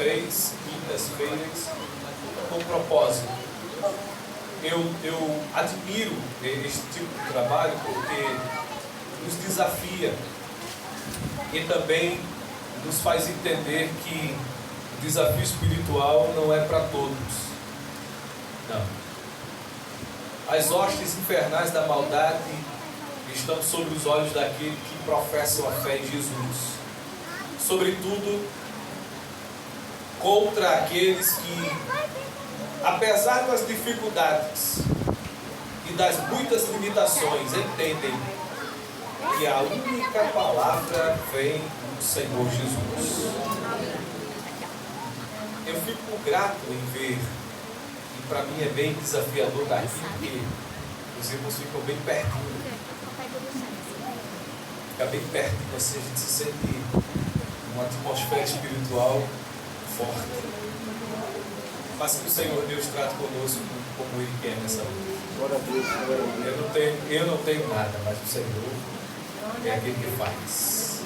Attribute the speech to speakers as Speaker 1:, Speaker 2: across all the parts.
Speaker 1: 3 quintas-feiras com propósito. Eu admiro este tipo de trabalho porque nos desafia e também nos faz entender que o desafio espiritual não é para todos. Não. As hostes infernais da maldade estão sobre os olhos daqueles que professam a fé em Jesus. Sobretudo contra aqueles que, apesar das dificuldades e das muitas limitações, entendem que a única palavra vem do Senhor Jesus. Eu fico grato em ver, e para mim é bem desafiador estar aqui, porque os irmãos ficam bem pertinho. Fica bem pertinho, assim a gente se sente uma atmosfera espiritual forte. Mas que o Senhor Deus trate conosco como Ele quer nessa noite. Eu não tenho nada, mas o Senhor é aquele que faz.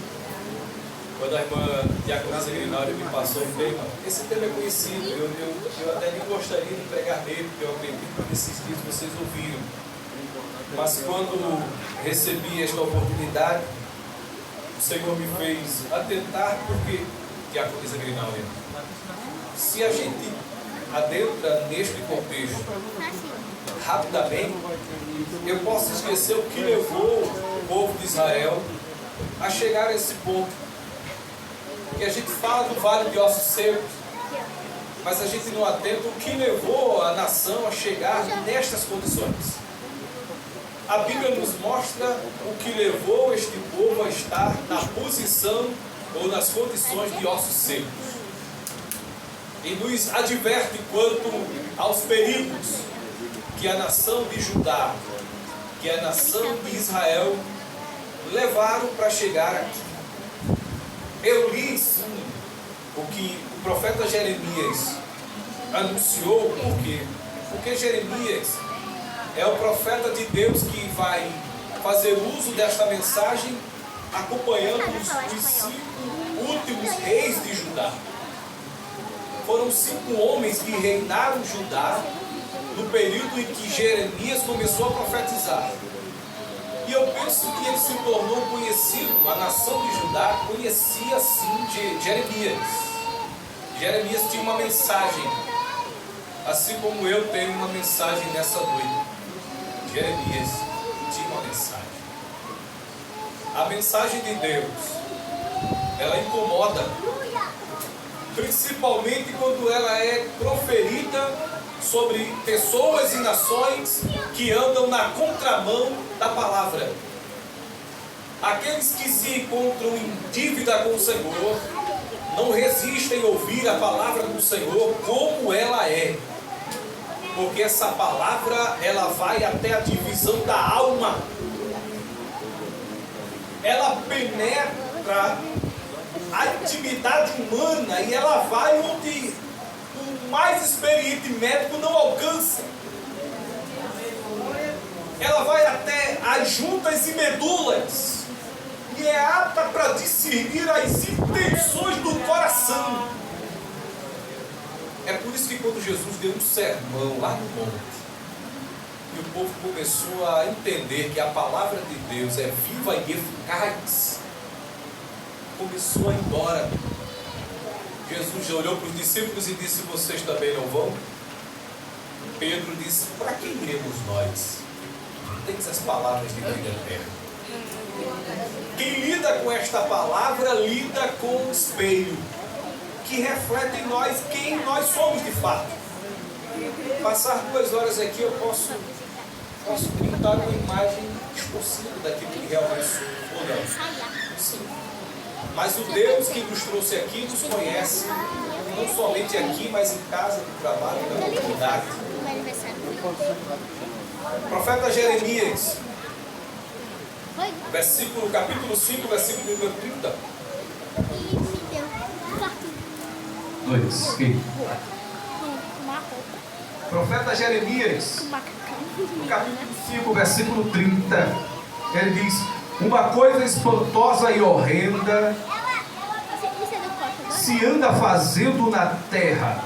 Speaker 1: Quando a irmã Diaconisa Grinaldi me passou um tema, esse tema é conhecido, eu até nem gostaria de pregar nele, porque eu acredito que nesses dias vocês ouviram. Mas quando recebi esta oportunidade, o Senhor me fez atentar, porque Diaconisa Grinaldi, se a gente adentra neste contexto rapidamente, eu posso esquecer o que levou o povo de Israel a chegar a esse ponto. E a gente fala do vale de ossos secos, mas a gente não atenta o que levou a nação a chegar nestas condições. A Bíblia nos mostra o que levou este povo a estar na posição ou nas condições de ossos secos. E nos adverte quanto aos perigos que a nação de Judá, que a nação de Israel levaram para chegar aqui. Eu li sim o que o profeta Jeremias anunciou, porque Jeremias é o profeta de Deus que vai fazer uso desta mensagem acompanhando os 5 últimos reis de Judá. Foram 5 homens que reinaram Judá no período em que Jeremias começou a profetizar. E eu penso que ele se tornou conhecido, a nação de Judá conhecia sim Jeremias. Jeremias tinha uma mensagem, assim como eu tenho uma mensagem nessa noite. Jeremias tinha uma mensagem. A mensagem de Deus, ela incomoda, principalmente quando ela é proferida sobre pessoas e nações que andam na contramão da palavra. Aqueles que se encontram em dívida com o Senhor não resistem a ouvir a palavra do Senhor como ela é, porque essa palavra ela vai até a divisão da alma, ela penetra a intimidade humana e ela vai onde o mais experiente médico não alcança. Ela vai até as juntas e medulas e é apta para discernir as intenções do coração. É por isso que quando Jesus deu um sermão lá no monte, e o povo começou a entender que a palavra de Deus é viva e eficaz, começou a ir embora. Jesus já olhou para os discípulos e disse: vocês também não vão? Pedro disse: para quem iremos nós? Tens as palavras de vida eterna. Quem lida com esta palavra, lida com o espelho, que reflete em nós quem nós somos de fato. Passar 2 horas aqui, eu posso pintar uma imagem distorcida daquilo que realmente sou ou não. Sim. Mas o Deus que nos trouxe aqui nos conhece, não somente aqui, mas em casa, no trabalho, na comunidade. Profeta Jeremias, capítulo 5, versículo número 30. 2. Profeta Jeremias, no capítulo 5, versículo 30, ele diz: uma coisa espantosa e horrenda
Speaker 2: se anda fazendo na terra?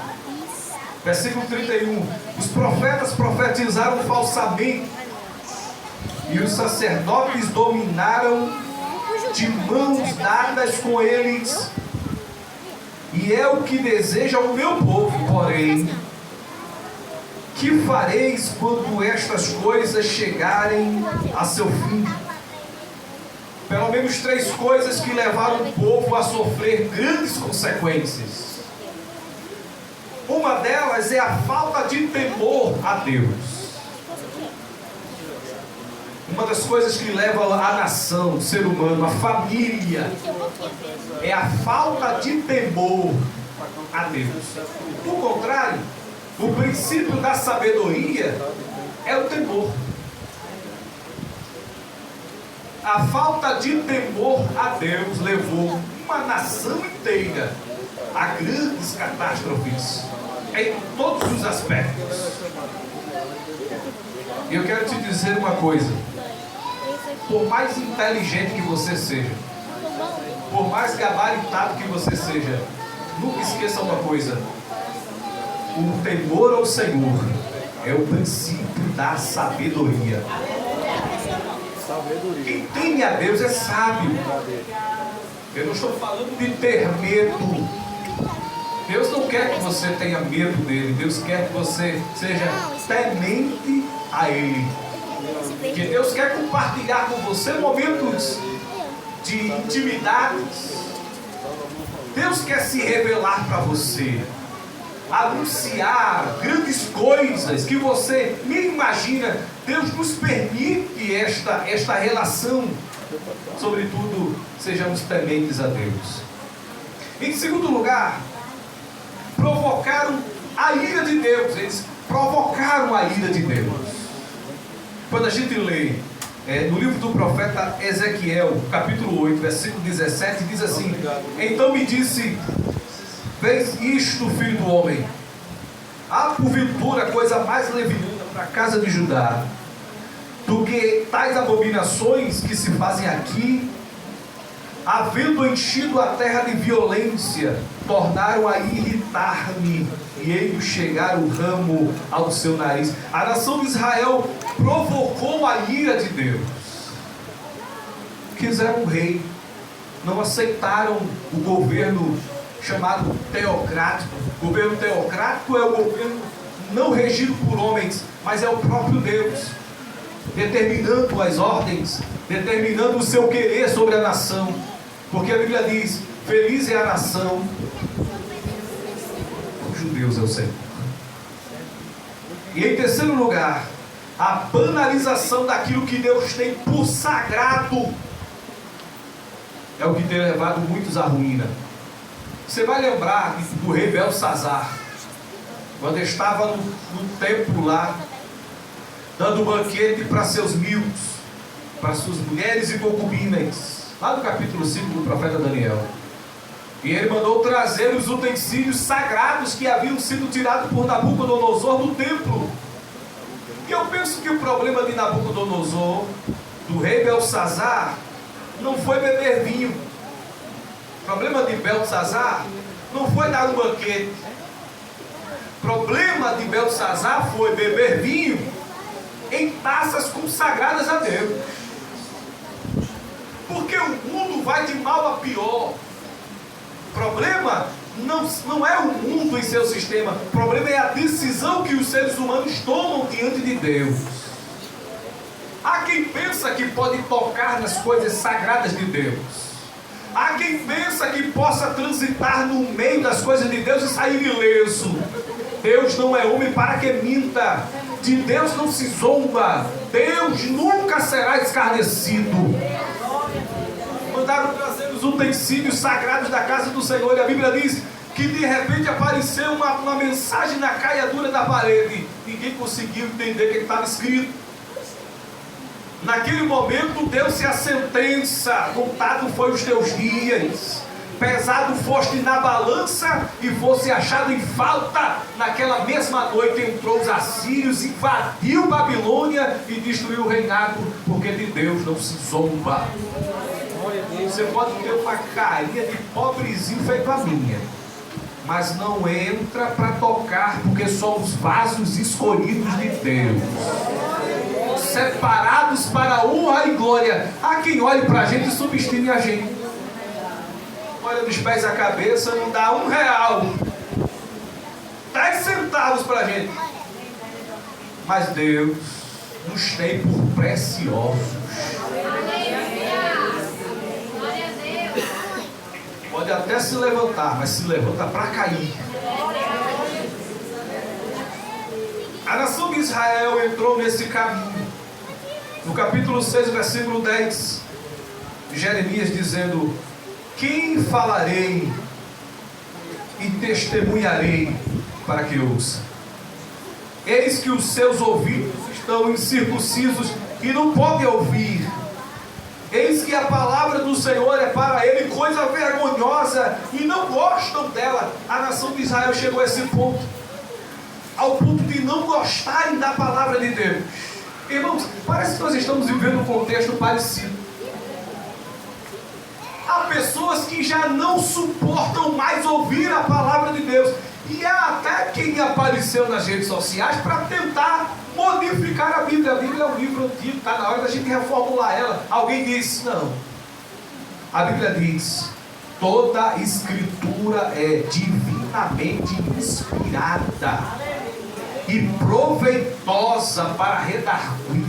Speaker 2: Versículo 31. Os profetas profetizaram falsamente, e os sacerdotes dominaram de mãos dadas com eles. E é o que deseja o meu povo, porém, que fareis quando estas coisas chegarem a seu fim? Pelo menos 3 coisas que levaram o povo a sofrer grandes consequências. Uma delas é a falta de temor a Deus. Uma das coisas que leva a nação, o ser humano, a família, é a falta de temor a Deus. Por contrário, o princípio da sabedoria é o temor. A falta de temor a Deus levou uma nação inteira a grandes catástrofes em todos os aspectos. E eu quero te dizer uma coisa: por mais inteligente que você seja, por mais gabaritado que você seja, nunca esqueça uma coisa: o temor ao Senhor é o princípio da sabedoria. Quem teme a Deus é sábio. Eu não estou falando de ter medo. Deus não quer que você tenha medo dele. Deus quer que você seja temente a Ele. Que Deus quer compartilhar com você momentos de intimidades. Deus quer se revelar para você, anunciar grandes coisas que você nem imagina. Deus nos permite esta relação. Sobretudo, sejamos tementes a Deus. Em segundo lugar, provocaram a ira de Deus. Eles provocaram a ira de Deus. Quando a gente lê no livro do profeta Ezequiel, capítulo 8, versículo 17, diz assim: então me disse, vês isto, filho do homem, há porventura coisa mais leviana para a casa de Judá do que tais abominações que se fazem aqui? Havendo enchido a terra de violência, tornaram a irritar-me, e eles chegaram o ramo ao seu nariz. A nação de Israel provocou a ira de Deus. Quiseram um rei, não aceitaram o governo chamado teocrático. O governo teocrático é o governo não regido por homens, mas é o próprio Deus, determinando as ordens, determinando o seu querer sobre a nação. Porque a Bíblia diz: feliz é a nação cujo Deus é o Senhor. E em terceiro lugar, a banalização daquilo que Deus tem por sagrado é o que tem levado muitos à ruína. Você vai lembrar do rei Belsazar, quando estava no templo lá, dando banquete para seus miúdos, para suas mulheres e concubinas, lá no capítulo 5 do profeta Daniel. E ele mandou trazer os utensílios sagrados que haviam sido tirados por Nabucodonosor do templo. E eu penso que o problema de Nabucodonosor, do rei Belsazar, não foi beber vinho. O problema de Belsazar não foi dar um banquete. O problema de Belsazar foi beber vinho em taças consagradas a Deus. Porque o mundo vai de mal a pior. O problema não é o mundo em seu sistema. O problema é a decisão que os seres humanos tomam diante de Deus. Há quem pensa que pode tocar nas coisas sagradas de Deus. Há quem pensa que possa transitar no meio das coisas de Deus e sair ileso. Deus não é homem para que minta. De Deus não se zomba. Deus nunca será escarnecido. Mandaram trazer os utensílios sagrados da casa do Senhor, e a Bíblia diz que de repente apareceu uma mensagem na caiadura da parede. Ninguém conseguiu entender o que estava escrito. Naquele momento deu-se a sentença: contado foi os teus dias, pesado foste na balança e fosse achado em falta. Naquela mesma noite entrou os assírios, invadiu Babilônia e destruiu o reinado, porque de Deus não se zomba. Você pode ter uma carinha de pobrezinho feito a minha, mas não entra para tocar, porque somos vasos escolhidos de Deus, separados para a honra e glória. Há quem olhe para a gente e subestime a gente. Olha dos pés à cabeça, não dá R$1, 10 centavos para a gente. Mas Deus nos tem por preciosos. Pode até se levantar, mas se levanta para cair. A nação de Israel entrou nesse caminho. No capítulo 6, versículo 10, Jeremias dizendo: quem falarei e testemunharei para que ouça? Eis que os seus ouvidos estão incircuncisos e não podem ouvir. Eis que a palavra do Senhor é para ele coisa vergonhosa e não gostam dela. A nação de Israel chegou a esse ponto, ao ponto de não gostarem da palavra de Deus. Irmãos, parece que nós estamos vivendo um contexto parecido. Há pessoas que já não suportam mais ouvir a palavra de Deus. E há até quem apareceu nas redes sociais para tentar modificar a Bíblia. A Bíblia é um livro antigo, está na hora da gente reformular ela. Alguém disse: não. A Bíblia diz: toda escritura é divinamente inspirada e proveitosa para redarguir,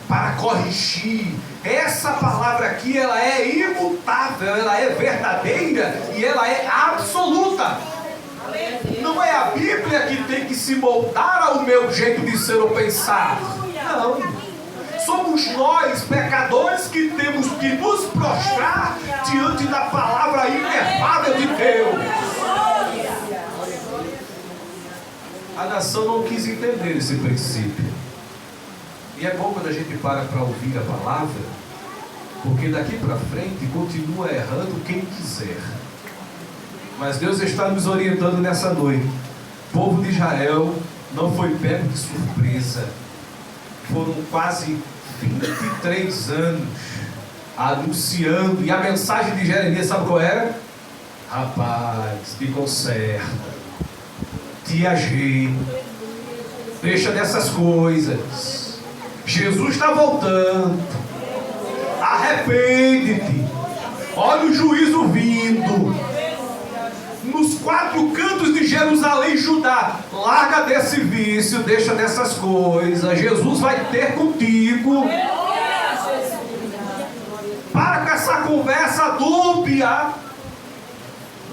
Speaker 2: para corrigir. Essa palavra aqui, ela é imutável, ela é verdadeira e ela é absoluta. Não é a Bíblia que tem que se moldar ao meu jeito de ser ou pensar. Não. Somos nós, pecadores, que temos que nos prostrar diante da palavra inefável de Deus. A nação não quis entender esse princípio. E é bom quando a gente para ouvir a palavra, porque daqui para frente continua errando quem quiser. Mas Deus está nos orientando nessa noite. O povo de Israel não foi pego de surpresa. Foram quase 23 anos anunciando. E a mensagem de Jeremias, sabe qual era? Rapaz, te conserta, te ajeita, deixa dessas coisas. Jesus está voltando. Arrepende-te. Olha o juízo vindo. Nos 4 cantos de Jerusalém, Judá, larga desse vício, deixa dessas coisas. Jesus vai ter contigo. Para com essa conversa dúbia.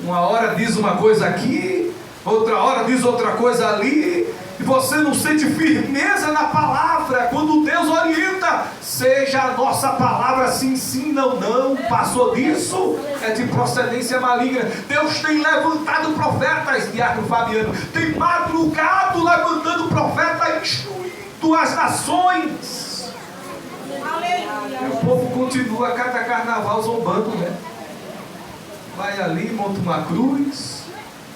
Speaker 2: Uma hora diz uma coisa aqui, outra hora diz outra coisa ali, e você não sente firmeza na palavra. Quando Deus orienta, seja a nossa palavra sim, sim, não, não. Passou disso, é de procedência maligna. Deus tem levantado profetas, Diácono Fabiano, tem madrugado levantando profetas, instruindo as nações. E o povo continua a cada carnaval zombando, né? Vai ali, monta uma cruz,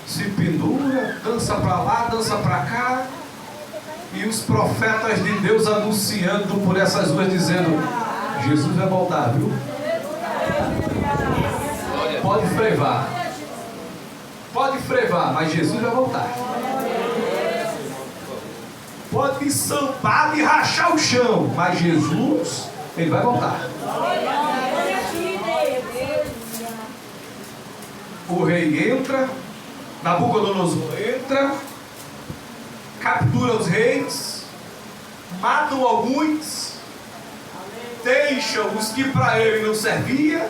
Speaker 2: se pendura, dança para lá, dança para cá, e os profetas de Deus anunciando por essas ruas, dizendo: Jesus vai voltar, viu? Pode frevar, mas Jesus vai voltar. Pode sambar e rachar o chão, mas Jesus, ele vai voltar. O rei entra, Nabucodonosor entra, captura os reis, matam alguns, deixam os que para ele não servia,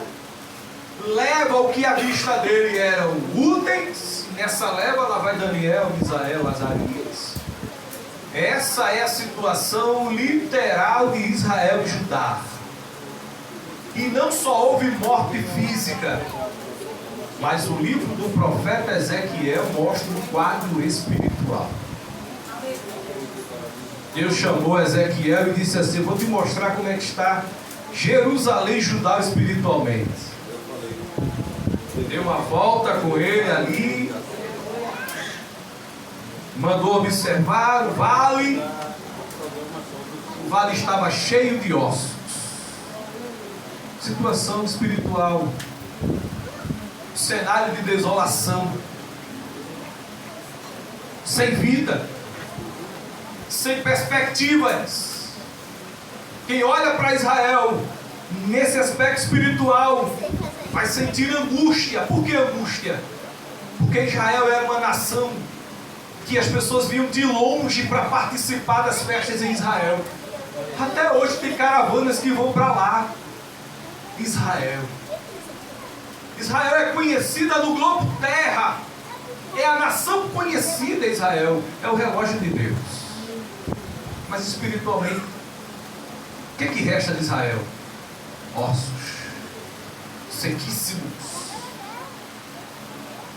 Speaker 2: leva o que à vista dele eram úteis. Nessa leva lá vai Daniel, Misael, Azarias. Essa é a situação literal de Israel e Judá. E não só houve morte física, mas o livro do profeta Ezequiel mostra um quadro espiritual. Deus chamou Ezequiel e disse assim: vou te mostrar como é que está Jerusalém e Judá espiritualmente. Deu uma volta com ele ali, mandou observar o vale. O vale estava cheio de ossos. situação espiritual, cenário de desolação, sem vida, sem perspectivas. Quem olha para Israel nesse aspecto espiritual vai sentir angústia. Por que angústia? Porque Israel era uma nação que as pessoas vinham de longe para participar das festas em Israel. Até hoje tem caravanas que vão para lá. Israel é conhecida no globo terra. É a nação conhecida, Israel. É o relógio de Deus. Mas espiritualmente, o que resta de Israel? Ossos sequíssimos.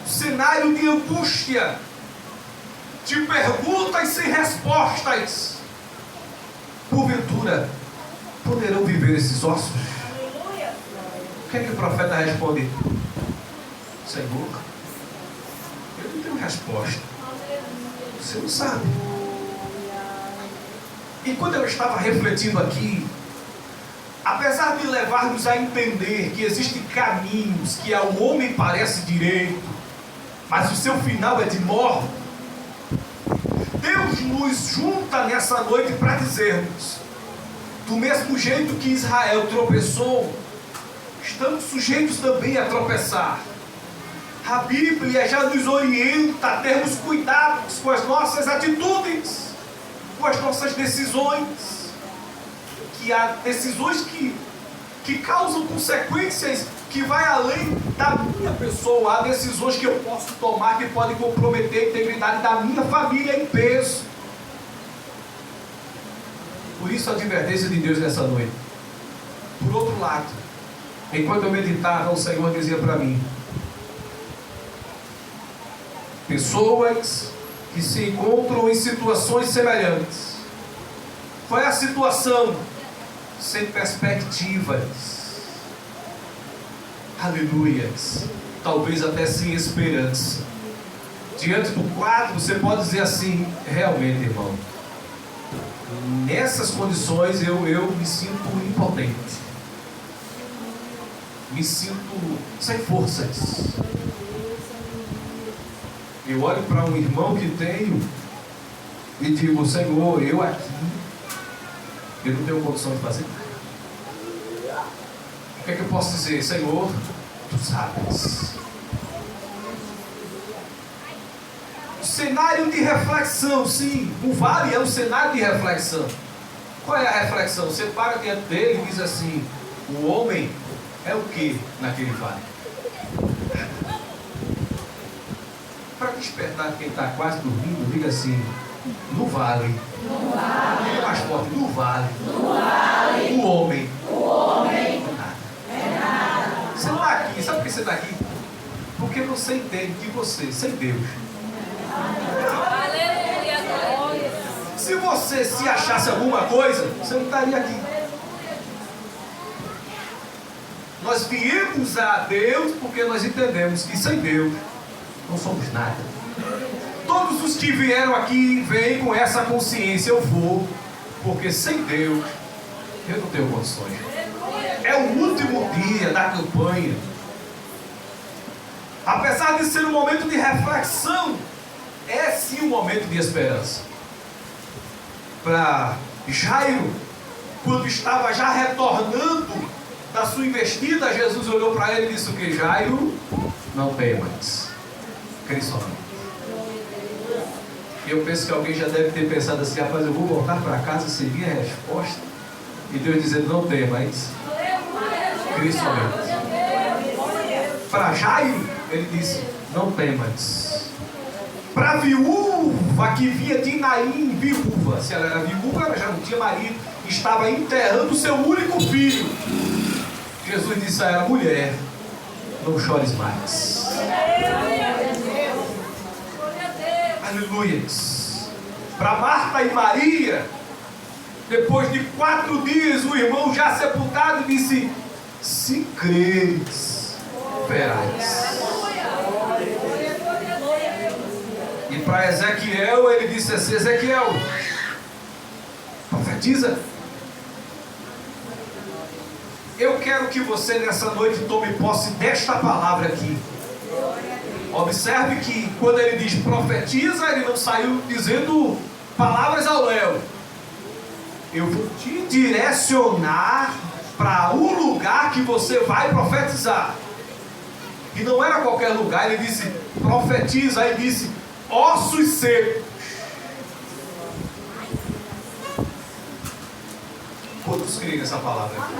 Speaker 2: Cenário de angústia, de perguntas sem respostas. Porventura, poderão viver esses ossos? O que o profeta responde? Senhor, eu não tenho resposta. Você não sabe. E quando eu estava refletindo aqui, apesar de levar-nos a entender que existem caminhos que ao homem parece direito, mas o seu final é de morte, Deus nos junta nessa noite para dizermos: do mesmo jeito que Israel tropeçou, estamos sujeitos também a tropeçar. A Bíblia já nos orienta a termos cuidados com as nossas atitudes, com as nossas decisões, que há decisões que causam consequências que vai além da minha pessoa. Há decisões que eu posso tomar que podem comprometer a integridade da minha família em peso. Por isso a advertência de Deus nessa noite. Por outro lado, enquanto eu meditava, o Senhor dizia para mim: pessoas que se encontram em situações semelhantes. Qual é a situação? Sem perspectivas. Aleluias. Talvez até sem esperança. Diante do quadro, você pode dizer assim: realmente, irmão, nessas condições eu me sinto impotente. Me sinto sem forças. Eu olho para um irmão que tenho e digo: Senhor, eu aqui, eu não tenho condição de fazer nada. O que é que eu posso dizer? Senhor, Tu sabes. Cenário de reflexão, sim. O vale é um cenário de reflexão. Qual é a reflexão? Você para diante dele e diz assim: o homem é o que naquele vale? Para despertar quem está quase dormindo, diga assim: no vale.
Speaker 3: No vale.
Speaker 2: É mais forte: no vale.
Speaker 3: No vale.
Speaker 2: O homem.
Speaker 3: O homem.
Speaker 2: É nada. Você está aqui, sabe por que você está aqui? Porque você entende que você, sem Deus. Se você se achasse alguma coisa, você não estaria aqui. Nós viemos a Deus porque nós entendemos que sem Deus não somos nada. Todos os que vieram aqui vêm com essa consciência: eu vou, porque sem Deus eu não tenho condições. É o último dia da campanha. Apesar de ser um momento de reflexão, é sim um momento de esperança. Para Jairo, quando estava já retornando da sua investida, Jesus olhou para ele e disse: o que? Jairo, não temas, crê somente. E eu penso que alguém já deve ter pensado assim: rapaz, eu vou voltar para casa e seguir a resposta. E Deus dizendo: não temas, crê somente. Para Jairo, ele disse: não temas. Para a viúva que vinha de Naim, viúva, se ela era viúva, ela já não tinha marido, estava enterrando o seu único filho. Jesus disse a ela: mulher, não chores mais. Aleluia. Para Marta e Maria, depois de 4 dias, o irmão já sepultado disse: se creres, verás. E para Ezequiel, ele disse assim: Ezequiel, profetiza. Eu quero que você nessa noite tome posse desta palavra aqui. Observe que quando ele diz profetiza, ele não saiu dizendo palavras ao léu. Eu vou te direcionar para o lugar que você vai profetizar. E não era qualquer lugar, ele disse profetiza, aí disse ossos secos. Quantos creem nessa palavra aqui?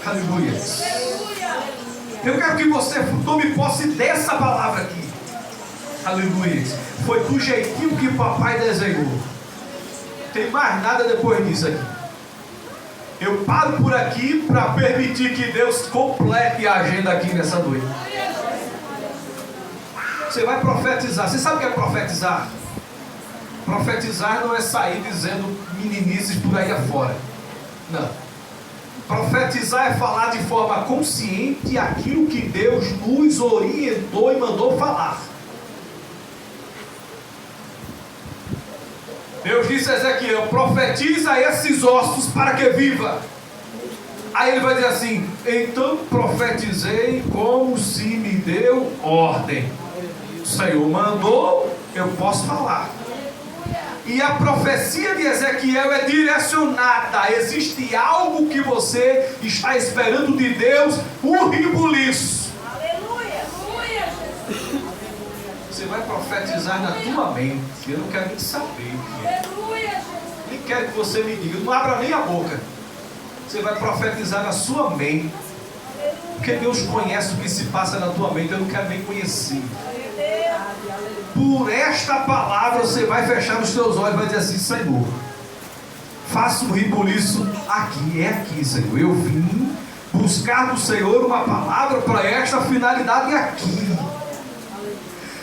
Speaker 2: Aleluia. Eu quero que você tome posse dessa palavra aqui. Aleluia. Foi do jeitinho que o papai desenhou. Não tem mais nada depois disso aqui. Eu paro por aqui para permitir que Deus complete a agenda aqui nessa noite. Você vai profetizar. Você sabe o que é profetizar? Profetizar não é sair dizendo meninices por aí afora. Não. Profetizar é falar de forma consciente aquilo que Deus nos orientou e mandou falar. Deus disse a Ezequiel: profetiza esses ossos para que viva. Aí ele vai dizer assim: então profetizei como se me deu ordem. O Senhor mandou, eu posso falar. E a profecia de Ezequiel é direcionada. Existe algo que você está esperando de Deus, um rebuliço.
Speaker 4: Aleluia.
Speaker 2: Você vai profetizar na tua mente. Eu não quero nem saber o que é. Nem quero que você me diga. Não abra nem a boca. Você vai profetizar na sua mente. Porque Deus conhece o que se passa na tua mente. Eu não quero nem conhecer. Por esta palavra você vai fechar os teus olhos e vai dizer assim: Senhor, faça um rebuliço aqui. É aqui, Senhor. Eu vim buscar do Senhor uma palavra para esta finalidade aqui.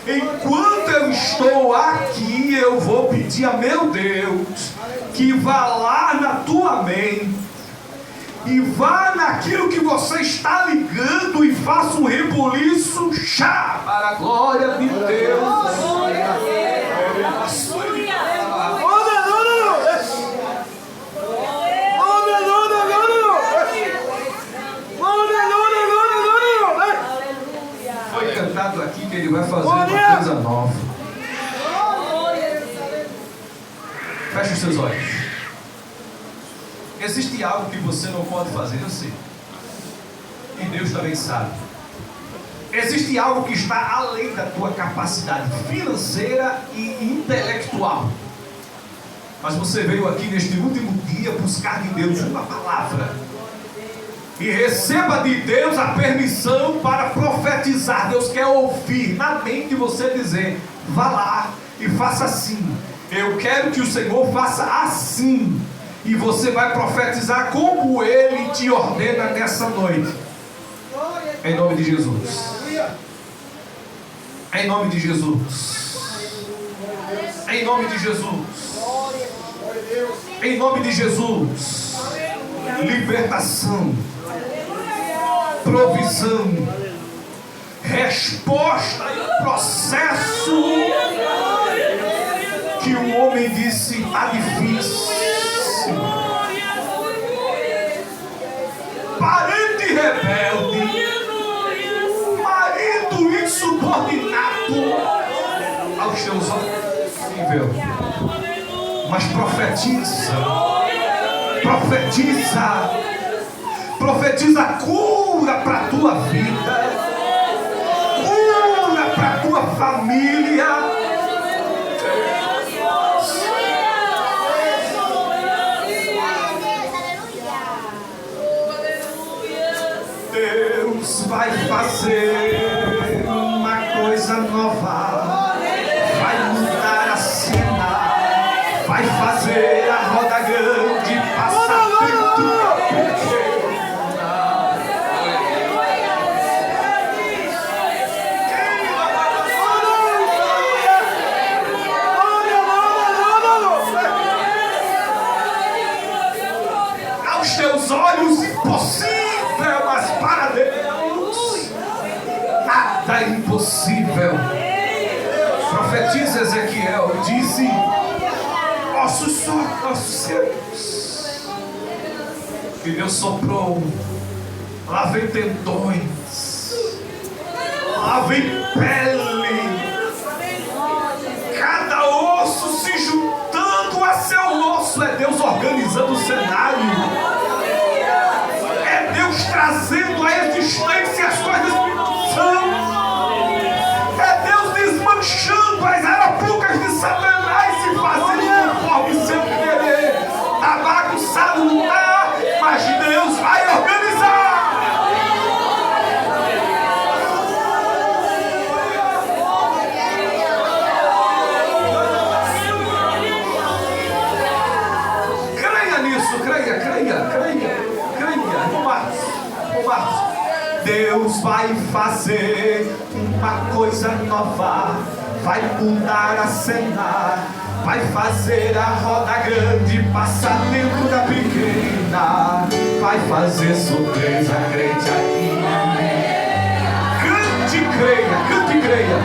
Speaker 2: Enquanto eu estou aqui, eu vou pedir a meu Deus que vá lá na tua mente e vá naquilo que você está ligando e faça um rebuliço chá para a glória de Deus. Foi cantado aqui que ele vai fazer uma coisa nova. Feche os seus olhos. Existe algo que você não pode fazer, eu sei. E Deus também sabe. Existe algo que está além da tua capacidade financeira e intelectual. Mas você veio aqui neste último dia buscar de Deus uma palavra. E receba de Deus a permissão para profetizar. Deus quer ouvir na mente você dizer: vá lá e faça assim. Eu quero que o Senhor faça assim. E você vai profetizar como Ele te ordena nessa noite. Em nome de Jesus. Em nome de Jesus. Em nome de Jesus. Em nome de Jesus. Libertação. Provisão. Resposta e processo. Que o homem disse: está difícil. Parente rebelde, marido insubordinado aos teus olhos, mas profetiza, profetiza cura para a tua vida, cura para a tua família. Deus vai fazer uma coisa nova, vai mudar a cena, vai fazer a roda grande passar dentro. Aos teus olhos impossível, mas para Deus nada é impossível. Profetiza Ezequiel, disse: ossos secos, que Deus soprou. Lá vem tendões, lá vem pele, cada osso se juntando a seu osso. É Deus organizando o cenário, é Deus trazendo à existência as coisas que são, é Deus desmanchando as arapucas de Satanás e fazendo conforme seu querer. Está bagunçado, não está? Mas Deus vai organizar. Creia, irmão Marcos. Deus vai fazer uma coisa nova, vai mudar a cena, vai fazer a roda grande passar dentro da pequena, vai fazer surpresa, crente aqui. Cante e creia, cante e creia,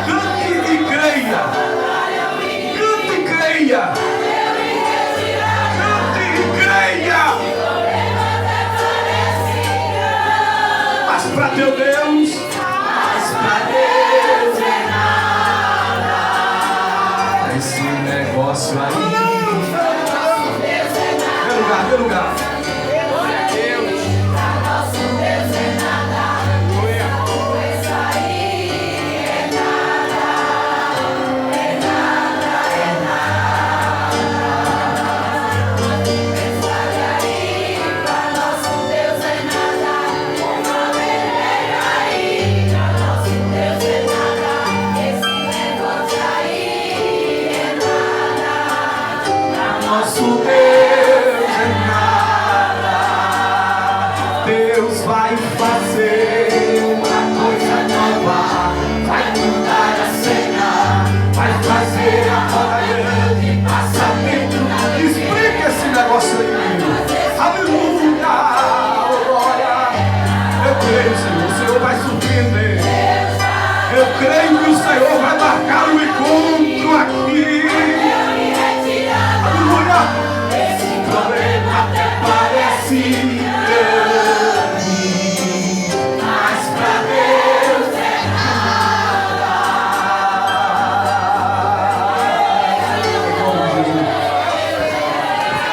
Speaker 2: cante e creia, cante e creia. Mas para teu Deus, é nada. Esse negócio aí. Dê lugar.
Speaker 3: Glória a Deus. Nosso Deus é nada. Isso aí é nada. É nada. Olha aí, para nosso Deus é nada. Aí, para nosso Deus é nada. Esse negócio aí é nada.
Speaker 2: Nosso Deus é nada. Deus vai fazer